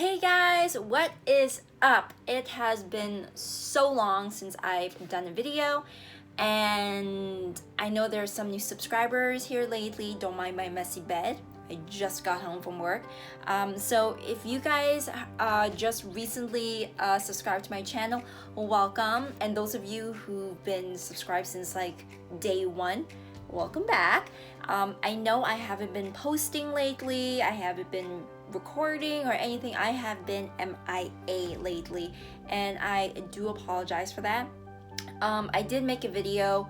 Hey guys, what is up? It has been so long since I've done a video, and I know there's some new subscribers here lately. Don't mind my messy bed. I just got home from work. So if you guys just recently subscribed to my channel, welcome. And those of you who've been subscribed since like day one, welcome back. I know I haven't been posting lately. I haven't been recording or anything. I have been MIA lately, and I do apologize for that. I did make a video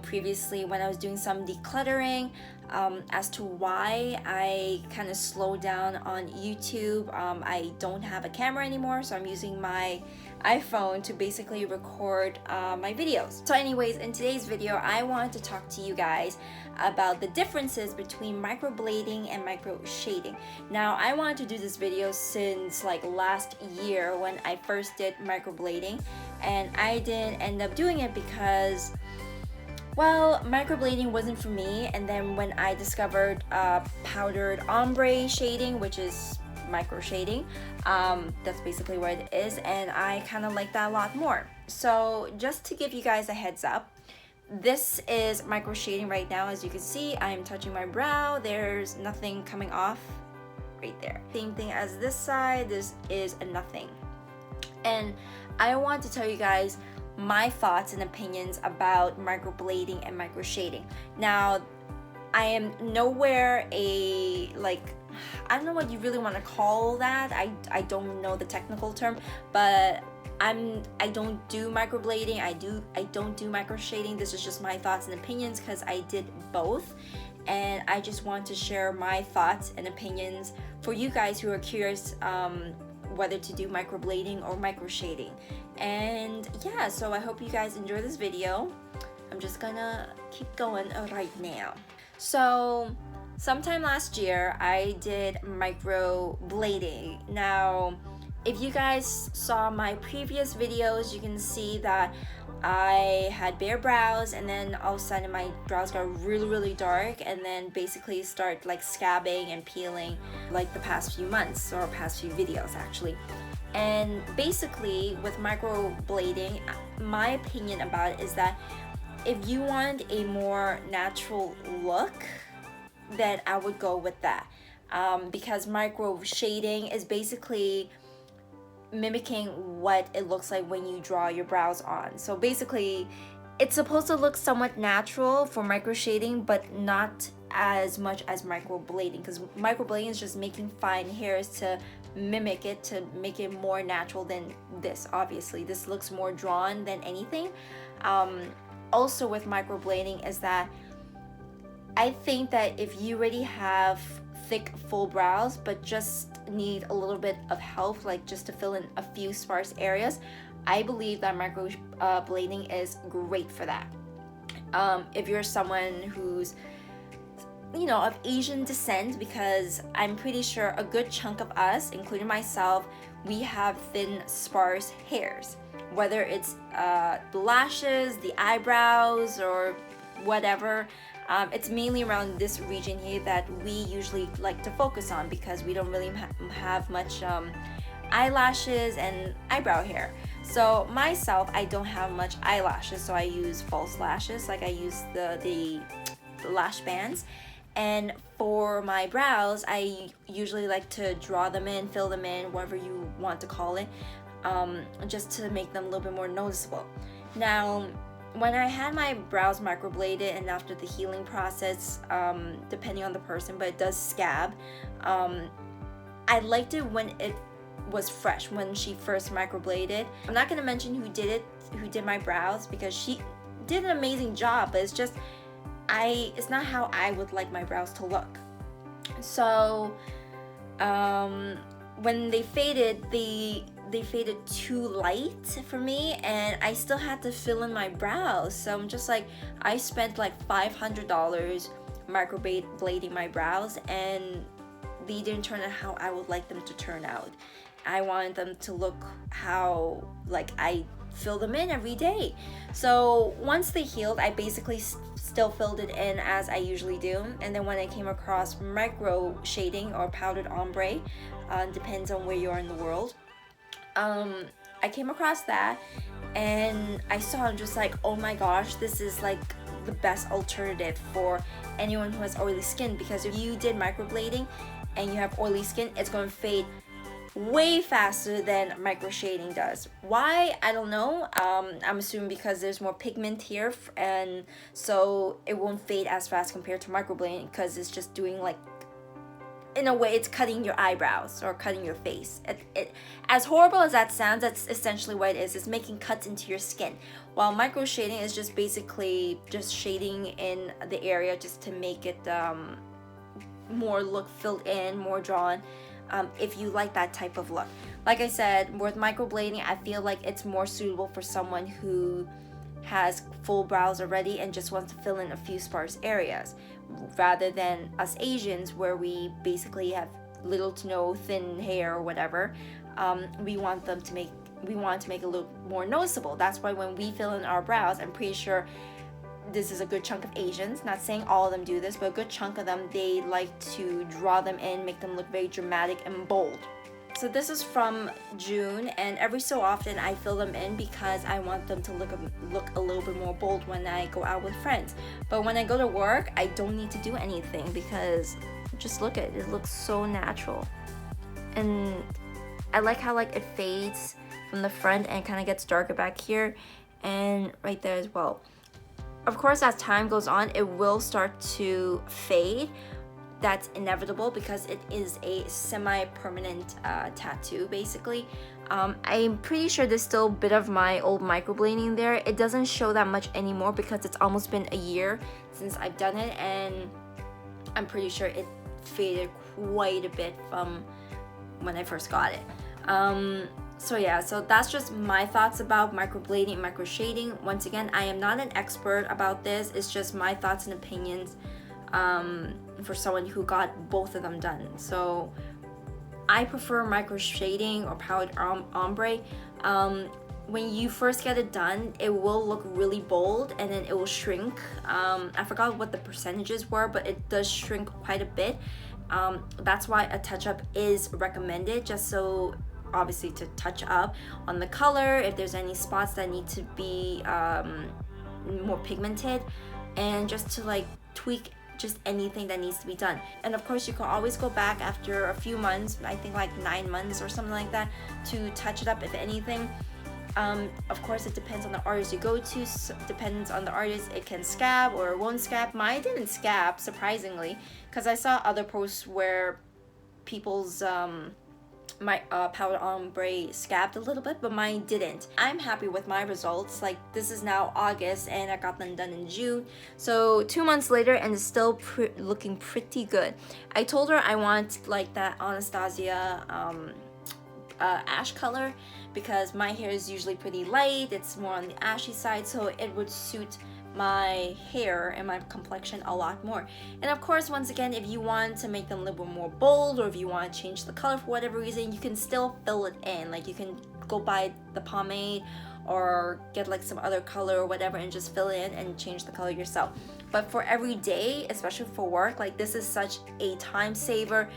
previously when I was doing some decluttering as to why I kind of slowed down on YouTube. I don't have a camera anymore, so I'm using my iPhone to basically record my videos. So anyways, in today's video, I wanted to talk to you guys about the differences between microblading and microshading. Now, I wanted to do this video since like last year when I first did microblading, and I didn't end up doing it because, well, microblading wasn't for me. And then when I discovered powdered ombre shading, which is microshading, that's basically what it is, and I kind of like that a lot more. So just to give you guys a heads up, this is microshading right now. As you can see, I'm touching my brow. There's nothing coming off right there. Same thing as this side. This is a nothing. And I want to tell you guys my thoughts and opinions about microblading and microshading. Now, I am nowhere a, like, I don't know what you really want to call that. I don't know the technical term, but I don't do microblading. I don't do microshading. This is just my thoughts and opinions because I did both, and I just want to share my thoughts and opinions for you guys who are curious whether to do microblading or microshading. And yeah, so I hope you guys enjoy this video. I'm just gonna keep going right now. So sometime last year I did microblading. Now, if you guys saw my previous videos, you can see that I had bare brows, and then all of a sudden my brows got really dark, and then basically start like scabbing and peeling like the past few months, or past few videos actually. And basically with microblading, my opinion about it is that if you want a more natural look, then I would go with that, because microshading is basically mimicking what it looks like when you draw your brows on. So basically it's supposed to look somewhat natural for microshading, but not as much as microblading, because microblading is just making fine hairs to mimic it, to make it more natural than this. Obviously this looks more drawn than anything. Also with microblading is that I think that if you already have thick full brows but just need a little bit of help, like just to fill in a few sparse areas, I believe that microblading is great for that. If you're someone who's, you know, of Asian descent, because I'm pretty sure a good chunk of us, including myself, we have thin sparse hairs, whether it's the lashes, the eyebrows, or whatever. It's mainly around this region here that we usually like to focus on, because we don't really have much eyelashes and eyebrow hair. So myself, I don't have much eyelashes, so I use false lashes, like I use the lash bands. And for my brows, I usually like to draw them in, fill them in, whatever you want to call it, just to make them a little bit more noticeable. Now, when I had my brows microbladed, and after the healing process, depending on the person, but it does scab, I liked it when it was fresh, when she first microbladed. I'm not gonna mention who did my brows, because she did an amazing job, but it's just, it's not how I would like my brows to look. So when they faded, they faded too light for me, and I still had to fill in my brows. So I'm just like, I spent like $500 microblading my brows, and they didn't turn out how I would like them to turn out. I wanted them to look how like I fill them in every day. So once they healed, I basically still filled it in as I usually do. And then when I came across micro shading or powdered ombre, depends on where you are in the world, I came across that and I saw, I'm just like, oh my gosh, this is like the best alternative for anyone who has oily skin, because if you did microblading and you have oily skin, it's going to fade way faster than micro shading does. Why? I don't know. I'm assuming because there's more pigment here, and so it won't fade as fast compared to microblading, because it's just doing like, in a way, it's cutting your eyebrows or cutting your face. As horrible as that sounds, that's essentially what it is. It's making cuts into your skin. While micro shading is just basically just shading in the area just to make it more look filled in, more drawn. If you like that type of look. Like I said, with microblading, I feel like it's more suitable for someone who has full brows already and just wants to fill in a few sparse areas, rather than us Asians, where we basically have little to no thin hair or whatever. We want to make it a little more noticeable. That's why when we fill in our brows, I'm pretty sure this is a good chunk of Asians, not saying all of them do this, but a good chunk of them, they like to draw them in, make them look very dramatic and bold. So this is from June, and every so often I fill them in because I want them to look a little bit more bold when I go out with friends. But when I go to work, I don't need to do anything, because just look at it, it looks so natural. And I like how like it fades from the front and kind of gets darker back here and right there as well. Of course, as time goes on, it will start to fade. That's inevitable because it is a semi-permanent tattoo, basically. I'm pretty sure there's still a bit of my old microblading there. It doesn't show that much anymore because it's almost been a year since I've done it, and I'm pretty sure it faded quite a bit from when I first got it. So yeah, so that's just my thoughts about microblading and micro shading. Once again, I am not an expert about this. It's just my thoughts and opinions for someone who got both of them done. So I prefer micro shading or powdered ombre. When you first get it done, it will look really bold and then it will shrink. I forgot what the percentages were, but it does shrink quite a bit. That's why a touch-up is recommended, just so obviously to touch up on the color if there's any spots that need to be more pigmented, and just to like tweak just anything that needs to be done. And of course, you can always go back after a few months, I think like 9 months or something like that, to touch it up if anything. Of course, it depends on the artist you go to. Depends on the artist, it can scab or it won't scab. Mine didn't scab, surprisingly, because I saw other posts where people's my powder ombre scabbed a little bit, but mine didn't. I'm happy with my results. Like, this is now August and I got them done in June, so 2 months later, and it's still looking pretty good. I told her I want like that Anastasia ash color, because my hair is usually pretty light, it's more on the ashy side, so it would suit my hair and my complexion a lot more. And of course, once again, if you want to make them a little bit more bold, or if you want to change the color for whatever reason, you can still fill it in. Like, you can go buy the pomade or get like some other color or whatever and just fill it in and change the color yourself. But for every day, especially for work, like, this is such a time saver.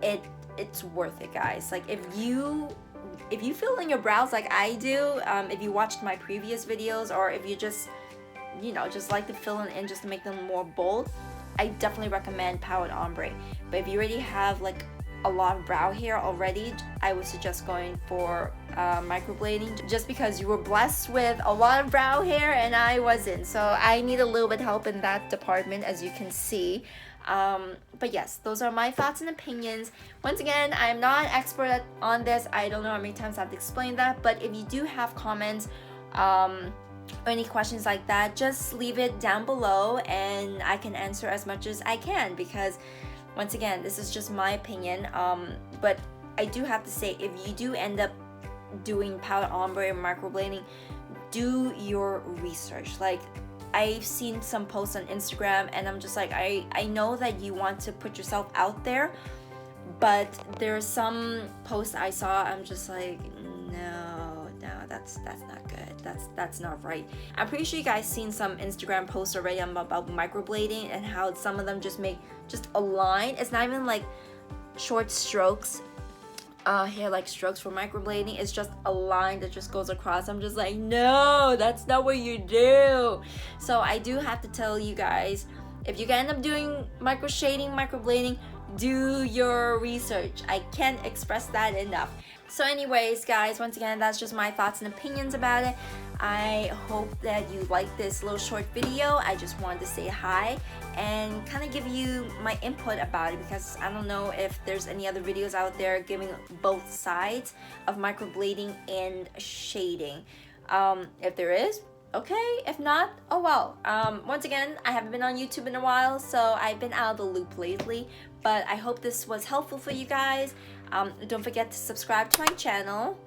It's worth it, guys. Like, if you fill in your brows like I do, if you watched my previous videos, or if you just, you know, just like to fill in just to make them more bold, I definitely recommend powdered ombre. But if you already have like a lot of brow hair already, I would suggest going for microblading, just because you were blessed with a lot of brow hair and I wasn't, so I need a little bit help in that department, as you can see. But yes, those are my thoughts and opinions. Once again, I'm not an expert on this. I don't know how many times I have to explain that, but if you do have comments or any questions like that, just leave it down below and I can answer as much as I can, because once again, this is just my opinion. But I do have to say, if you do end up doing powder ombre and microblading, do your research. Like, I've seen some posts on Instagram and I'm just like, I know that you want to put yourself out there, but there's some posts I saw, I'm just like, no, no, that's not good. That's not right. I'm pretty sure you guys seen some Instagram posts already about microblading and how some of them just make just a line. It's not even like short strokes, hair like strokes for microblading. It's just a line that just goes across. I'm just like, no, that's not what you do. So I do have to tell you guys, if you end up doing microshading, microblading, do your research. I can't express that enough. So anyways, guys, once again, that's just my thoughts and opinions about it. I hope that you liked this little short video. I just wanted to say hi and kind of give you my input about it, because I don't know if there's any other videos out there giving both sides of microblading and shading. If there is, okay. If not, oh well. Once again, I haven't been on YouTube in a while, so I've been out of the loop lately, but I hope this was helpful for you guys. Don't forget to subscribe to my channel.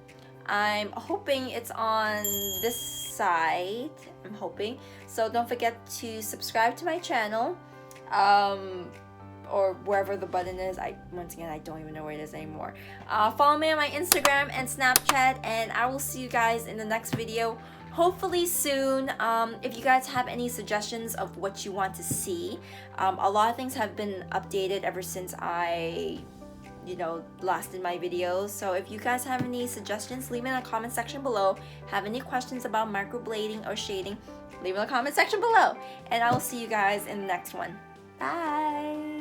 I'm hoping it's on this side. I'm hoping. So don't forget to subscribe to my channel, or wherever the button is. Once again, I don't even know where it is anymore. Follow me on my Instagram and Snapchat, and I will see you guys in the next video, hopefully soon. If you guys have any suggestions of what you want to see, a lot of things have been updated ever since I last did my videos. So if you guys have any suggestions, leave it in the comment section below. Have any questions about microblading or shading, leave it in the comment section below, and I will see you guys in the next one. Bye.